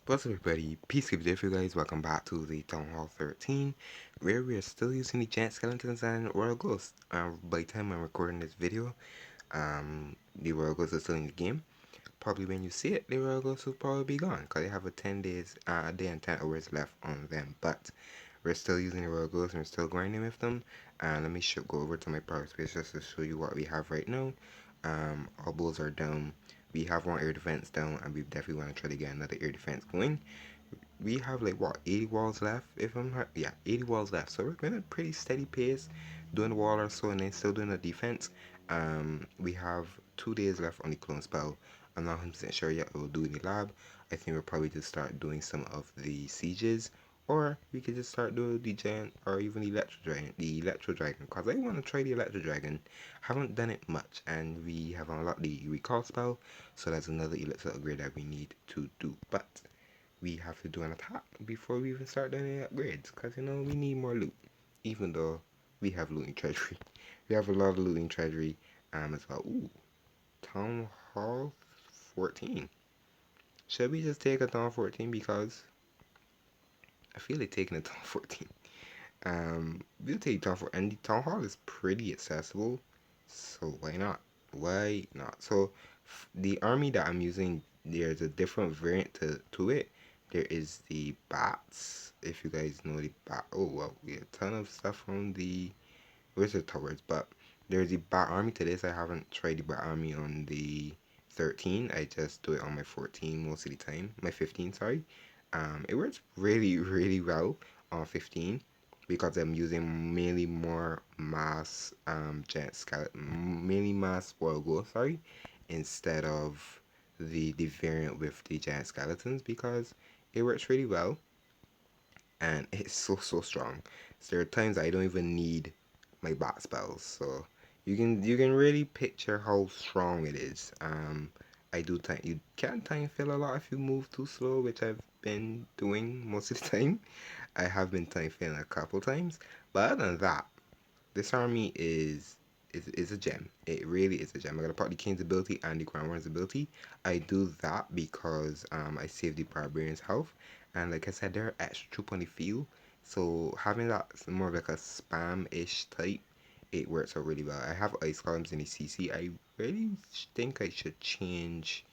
What's up everybody, peace be with you guys, welcome back to the Town Hall 13, where we are still using the Giant Skeletons and Royal Ghosts. By the time I'm recording this video, the Royal Ghosts are still in the game. Probably when you see it, the Royal Ghosts will probably be gone, because they have a 10 days, a day and 10 hours left on them, but we're still using the Royal Ghosts and we're still grinding with them. And let me go over to my power space just to show you what we have right now. Our bulls are down. We have one air defense down, and we definitely want to try to get another air defense going. We have like what 80 walls left, if I'm not, yeah, 80 walls left. So we're going at a pretty steady pace, doing the wall or so, and then still doing the defense. We have 2 days left on the clone spell. I'm not 100% sure yet what we'll do in the lab. I think we'll probably just start doing some of the sieges, or we could just start doing the giant or even the electro dragon, because I want to try the electro dragon. Haven't done it much, and we have unlocked the recall spell, so that's another elixir upgrade that we need to do. But we have to do an attack before we even start doing any upgrades, because we need more loot, even though we have looting treasury. We have a lot of looting treasury as well. Ooh, Town Hall 14. Should we just take a Town 14, because I feel like taking a Town 14. We'll take Town 14, and the Town Hall is pretty accessible, so why not? Why not? So the army that I'm using, there's a different variant to it. There is the bats, if you guys know the bat. Oh well, we have a ton of stuff from the wizard towers, but there's the bat army to this. I haven't tried the bat army on the 13. I just do it on my 14 most of the time. My 15, sorry. It works really well on 15, because I'm using mainly more mass giant skeleton, mainly mass royal gold, sorry, instead of the variant with the giant skeletons, because it works really well and it's so strong. So there are times I don't even need my bat spells, so you can really picture how strong it is. I do time you can time fill a lot if you move too slow, which I've been doing most of the time. I have been time filling a couple times, but other than that, this army is a gem. It really is a gem. I gotta put the King's ability and the Grand Warden's ability. I do that because I save the Barbarian's health, and like I said, they're extra troop on the field. So having that more like a spam-ish type, it works out really well. I have ice columns in the CC. I really think I should change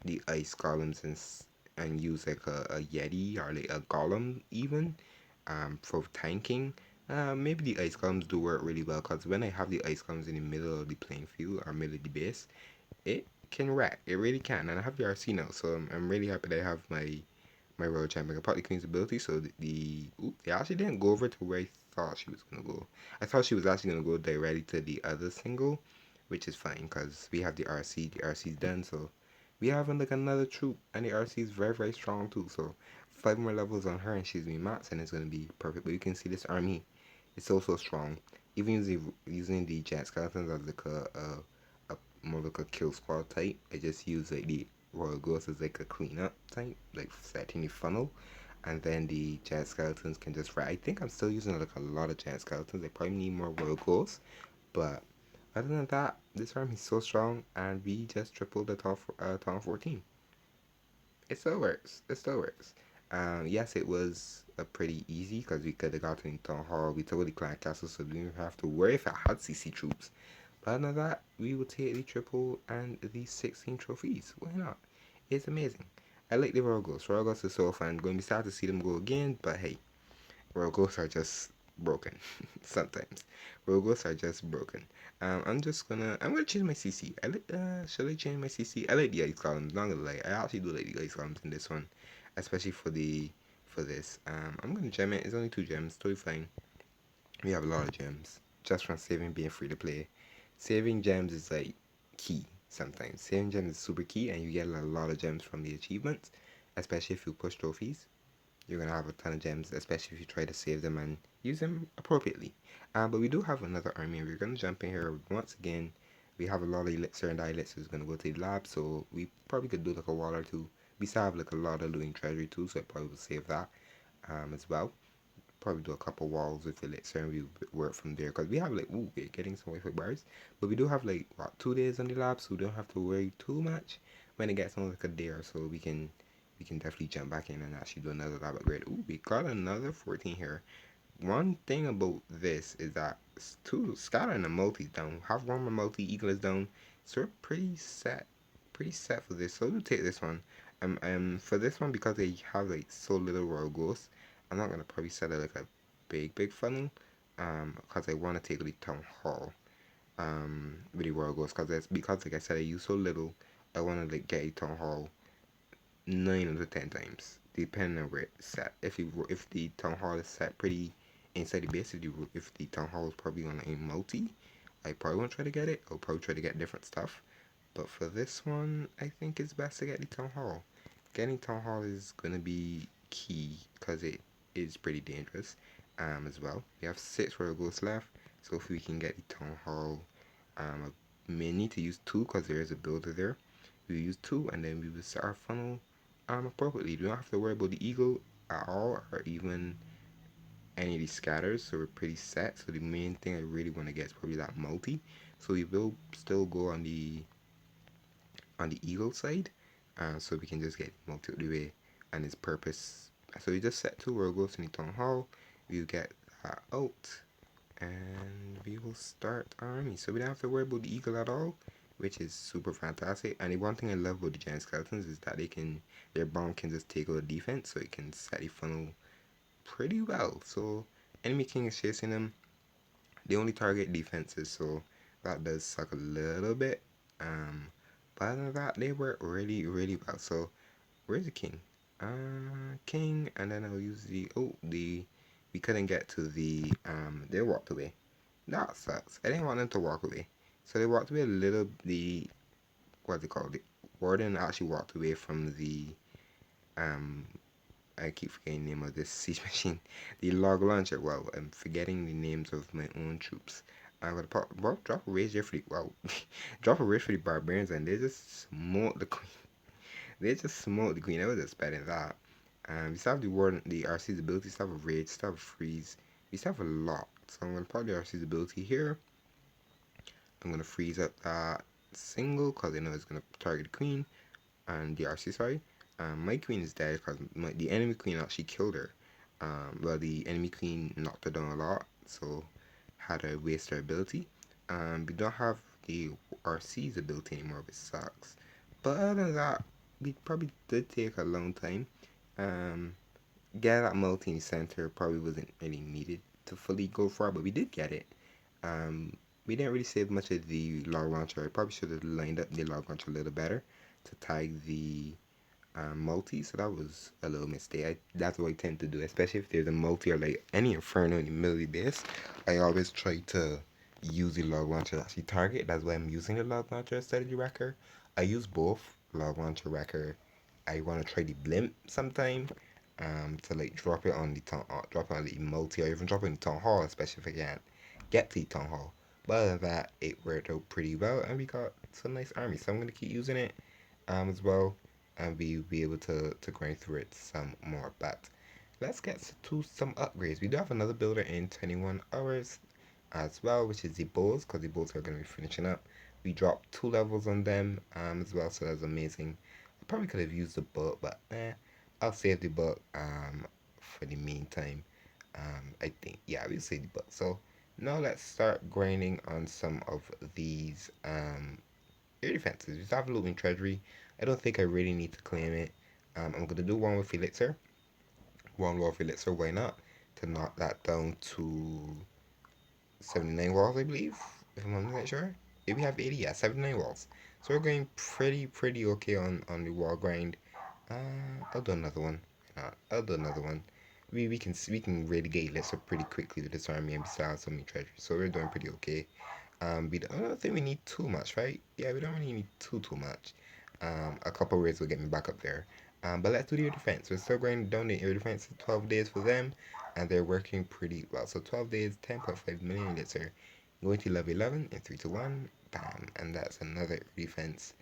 the ice columns and use like a Yeti or like a Golem even for tanking. Maybe the ice columns do work really well, because when I have the ice columns in the middle of the playing field or middle of the base, it can wreck. It really can. And I have the RC now, so I'm really happy that I have my royal champion. I got the queen's ability, so they actually didn't go over to where I thought she was gonna go. I thought she was actually gonna go directly to the other single, which is fine because we have the RC. The RC's done, so we have like another troop, and the RC is very strong too. So 5 more levels on her, and she's be max, and it's gonna be perfect. But you can see this army, it's so strong. Even using the giant skeletons as like a more like a kill squad type. I just use like the royal ghost as like a cleanup type, like setting the funnel, and then the giant skeletons can just ride. I think I'm still using like a lot of giant skeletons. I probably need more royal ghosts, but other than that, this army is so strong, and we just tripled the town 14. It still works. It still works. Yes, it was a pretty easy, because we could have gotten town hall. We took the clan castle, so we didn't have to worry if I had CC troops. But other than that, we will take the triple and the 16 trophies. Why not? It's amazing. I like the Royal Ghosts. Royal Ghosts is so fun. Going to be sad to see them go again, but hey, Royal Ghosts are just broken sometimes. Royal Ghosts are just broken. I'm gonna change my CC. Should I change my CC? I like the ice columns. Not gonna lie, I actually do like the ice columns in this one, especially for this. I'm gonna gem it. It's only 2 gems, totally fine. We have a lot of gems just from saving being free to play. Saving gems is like key sometimes. Saving gems is super key, and you get a lot of gems from the achievements, especially if you push trophies. You're gonna have a ton of gems, especially if you try to save them and use them appropriately. But we do have another army. We're gonna jump in here once again. We have a lot of elixir, and that elixir is gonna go to the lab, so we probably could do like a wall or two. We still have like a lot of looting treasury too, so I probably will save that as well. Probably do a couple walls with elixir, and we work from there, because we have like, ooh, we're getting some Wi-Fi bars, but we do have like what, 2 days on the lab, so we don't have to worry too much when it gets on like a day or so. We can we can definitely jump back in and actually do another lab upgrade. Ooh, we got another 14 here. One thing about this is that two scatter and the multi's down. Have one more multi, eagle is down. So we're pretty set for this. So we'll take this one. For this one, because they have like so little royal ghosts, I'm not gonna probably set it like a big funnel. Because I want to take the town hall. With the royal ghosts, because like I said, I use so little. I want to like get a town hall 9 out of 10 times, depending on where it's set. If the town hall is set pretty inside the base, if the town hall is probably on a multi, I probably won't try to get it. I'll probably try to get different stuff. But for this one, I think it's best to get the town hall. Getting town hall is gonna be key because it is pretty dangerous. As well, we have 6 royal ghosts left, so if we can get the town hall, I may need to use 2 because there is a builder there. We use 2 and then we will set our funnel appropriately. We don't have to worry about the eagle at all or even any of these scatters, so we're pretty set. So the main thing I really want to get is probably that multi. So we will still go on the eagle side, so we can just get multi out the way and its purpose. So we just set 2 Rogos in the town hall. We'll get that out and we will start our army. So we don't have to worry about the eagle at all, which is super fantastic. And the one thing I love about the giant skeletons is that their bomb can just take out defense, so it can set the funnel pretty well. So enemy king is chasing them. They only target defenses, so that does suck a little bit. But other than that, they work really well. So where's the king? King, and then I'll use we couldn't get to they walked away. That sucks. I didn't want them to walk away. So they walked away a little, what's it called? The warden actually walked away from um, I keep forgetting the name of this siege machine. The log launcher. Wow, I'm forgetting the names of my own troops. I'm gonna drop a rage there for the, wow, drop a rage for the barbarians, and they just smote the queen. They just smote the queen. I was expecting that. We still have the warden, the RC's ability, still have a rage, still have a freeze. We still have a lot. So I'm gonna pop the RC's ability here. I'm gonna freeze up that single because I know it's gonna target the queen and the RC. Sorry, my queen is dead because the enemy queen actually killed her. Well, the enemy queen knocked her down a lot, so had to waste her ability. We don't have the RC's ability anymore, which sucks. But other than that, we probably did take a long time. Um, get that multi in the center probably wasn't really needed to fully go for it, but we did get it. Um, we didn't really save much of the log launcher. I probably should have lined up the log launcher a little better to tag the multi, so that was a little mistake. That's what I tend to do, especially if there's a multi or like any inferno in the middle of the base. I always try to use the log launcher to actually target. That's why I'm using the log launcher instead of the wrecker. I use both log launcher wrecker. I want to try the blimp sometime, to like drop it on the multi, or even drop it in the town hall, especially if I can't get to the town hall. But other than that, it worked out pretty well, and we got some nice army. So I'm gonna keep using it, as well, and we'll be able to grind through it some more. But let's get to some upgrades. We do have another builder in 21 hours as well, which is the bulls, because the bulls are going to be finishing up. We dropped 2 levels on them, as well, so that's amazing. I probably could have used the book, but I'll save the book for the meantime. I think, yeah, we'll save the book. So now let's start grinding on some of these air defenses. We have a little in treasury. I don't think I really need to claim it. I'm gonna do one with elixir. One wall of elixir, why not? To knock that down to 79 walls, I believe, if I'm not sure. If we have 80, yeah, 79 walls. So we're going pretty okay on the wall grind. I'll do another one. I'll do another one. We can really get elixir pretty quickly with this army, and besides so many treasures. So we're doing pretty okay. I don't think we need too much, right? Yeah, we don't really need too much. A couple raids will get me back up there. But let's do the air defense. We're still going down the air defense. 12 days for them, and they're working pretty well. So 12 days, 10.5 million elixir. Going to level 11 in 3 to 1. Bam, and that's another air defense.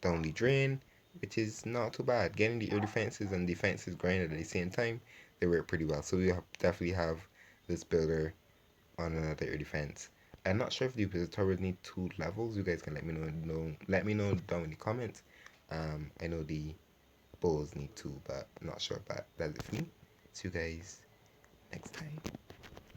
The only drain, which is not too bad. Getting the air defenses and defenses grinded at the same time, they work pretty well. So definitely have this builder on another air defense. I'm not sure if the visitors need 2 levels. You guys can let me know. Let me know down in the comments. I know bows need two, but I'm not sure. But that's it for me. See you guys next time.